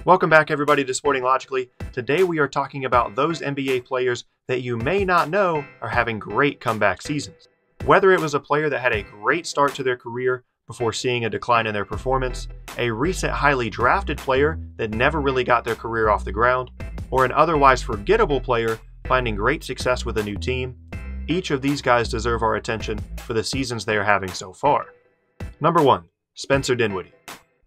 Welcome back everybody to Sporting Logically. Today we are talking about those NBA players that you may not know are having great comeback seasons. Whether it was a player that had a great start to their career before seeing a decline in their performance, a recent highly drafted player that never really got their career off the ground, or an otherwise forgettable player finding great success with a new team, each of these guys deserve our attention for the seasons they are having so far. Number 1. Spencer Dinwiddie.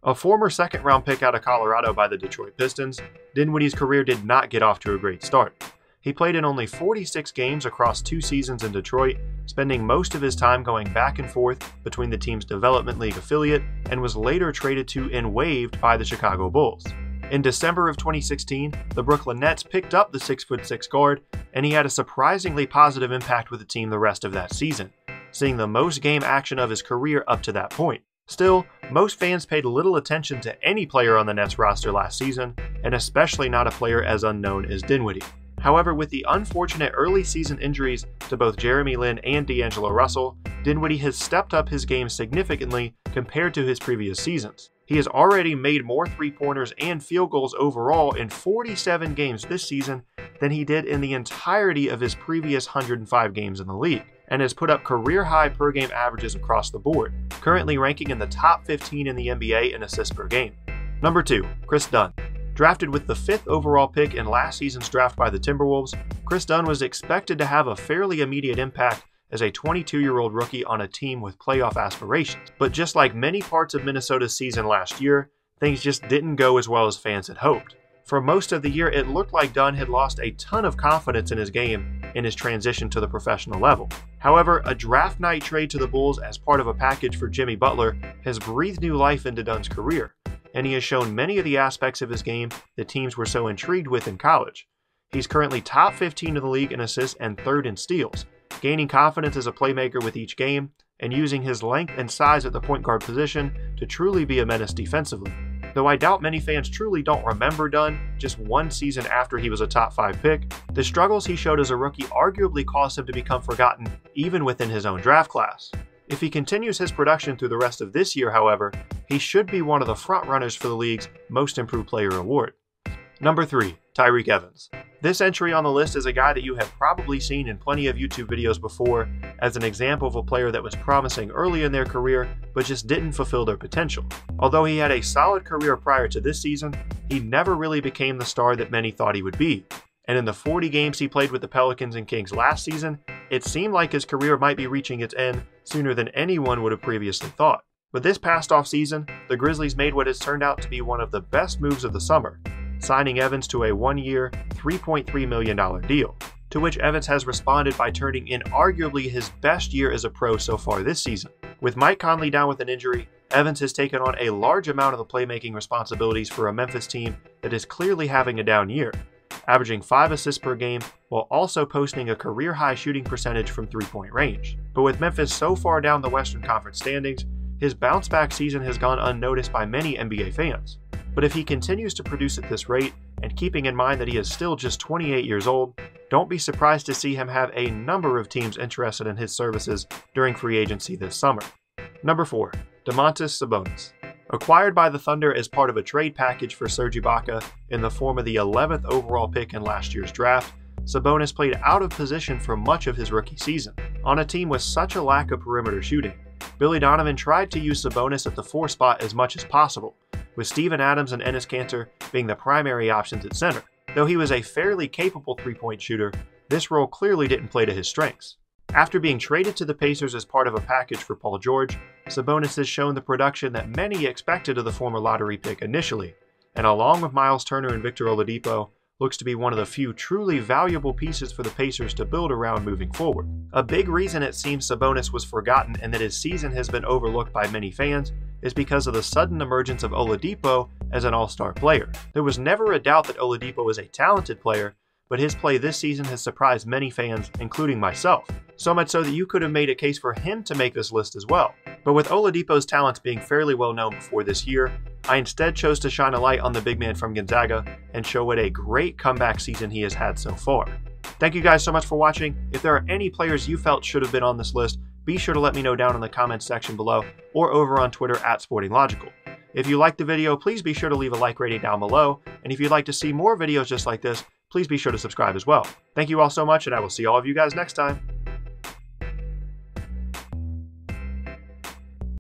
A former second-round pick out of Colorado by the Detroit Pistons, Dinwiddie's career did not get off to a great start. He played in only 46 games across 2 seasons in Detroit, spending most of his time going back and forth between the team's development league affiliate and was later traded to and waived by the Chicago Bulls. In December of 2016, the Brooklyn Nets picked up the 6'6" guard, and he had a surprisingly positive impact with the team the rest of that season, seeing the most game action of his career up to that point. Still, most fans paid little attention to any player on the Nets roster last season, and especially not a player as unknown as Dinwiddie. However, with the unfortunate early season injuries to both Jeremy Lin and D'Angelo Russell, Dinwiddie has stepped up his game significantly compared to his previous seasons. He has already made more three-pointers and field goals overall in 47 games this season than he did in the entirety of his previous 105 games in the league, and has put up career-high per-game averages across the board, currently ranking in the top 15 in the NBA in assists per game. Number 2. Kris Dunn. Drafted with the 5th overall pick in last season's draft by the Timberwolves, Kris Dunn was expected to have a fairly immediate impact as a 22-year-old rookie on a team with playoff aspirations. But just like many parts of Minnesota's season last year, things just didn't go as well as fans had hoped. For most of the year, it looked like Dunn had lost a ton of confidence in his game in his transition to the professional level. However, a draft night trade to the Bulls as part of a package for Jimmy Butler has breathed new life into Dunn's career, and he has shown many of the aspects of his game that teams were so intrigued with in college. He's currently top 15 in the league in assists and 3rd in steals, gaining confidence as a playmaker with each game, and using his length and size at the point guard position to truly be a menace defensively. Though I doubt many fans truly don't remember Dunn just one season after he was a top 5 pick, the struggles he showed as a rookie arguably caused him to become forgotten even within his own draft class. If he continues his production through the rest of this year, however, he should be one of the frontrunners for the league's Most Improved Player award. Number 3. Tyreke Evans. This entry on the list is a guy that you have probably seen in plenty of YouTube videos before as an example of a player that was promising early in their career but just didn't fulfill their potential. Although he had a solid career prior to this season, he never really became the star that many thought he would be. And in the 40 games he played with the Pelicans and Kings last season, it seemed like his career might be reaching its end sooner than anyone would have previously thought. But this past offseason, the Grizzlies made what has turned out to be one of the best moves of the summer, signing Evans to a 1-year, $3.3 million deal, to which Evans has responded by turning in arguably his best year as a pro so far this season. With Mike Conley down with an injury, Evans has taken on a large amount of the playmaking responsibilities for a Memphis team that is clearly having a down year, averaging 5 assists per game while also posting a career-high shooting percentage from 3-point range. But with Memphis so far down the Western Conference standings, his bounce-back season has gone unnoticed by many NBA fans. But if he continues to produce at this rate, and keeping in mind that he is still just 28 years old, don't be surprised to see him have a number of teams interested in his services during free agency this summer. Number 4. Domantas Sabonis. Acquired by the Thunder as part of a trade package for Serge Ibaka in the form of the 11th overall pick in last year's draft, Sabonis played out of position for much of his rookie season. On a team with such a lack of perimeter shooting, Billy Donovan tried to use Sabonis at the 4 spot as much as possible, with Steven Adams and Enes Kanter being the primary options at center. Though he was a fairly capable 3-point shooter, this role clearly didn't play to his strengths. After being traded to the Pacers as part of a package for Paul George, Sabonis has shown the production that many expected of the former lottery pick initially, and along with Miles Turner and Victor Oladipo, looks to be one of the few truly valuable pieces for the Pacers to build around moving forward. A big reason it seems Sabonis was forgotten and that his season has been overlooked by many fans is because of the sudden emergence of Oladipo as an all-star player. There was never a doubt that Oladipo is a talented player, but his play this season has surprised many fans, including myself. So much so that you could have made a case for him to make this list as well. But with Oladipo's talents being fairly well known before this year, I instead chose to shine a light on the big man from Gonzaga and show what a great comeback season he has had so far. Thank you guys so much for watching. If there are any players you felt should have been on this list, be sure to let me know down in the comments section below or over on Twitter @SportingLogical. If you liked the video, please be sure to leave a like rating down below. And if you'd like to see more videos just like this, please be sure to subscribe as well. Thank you all so much, and I will see all of you guys next time.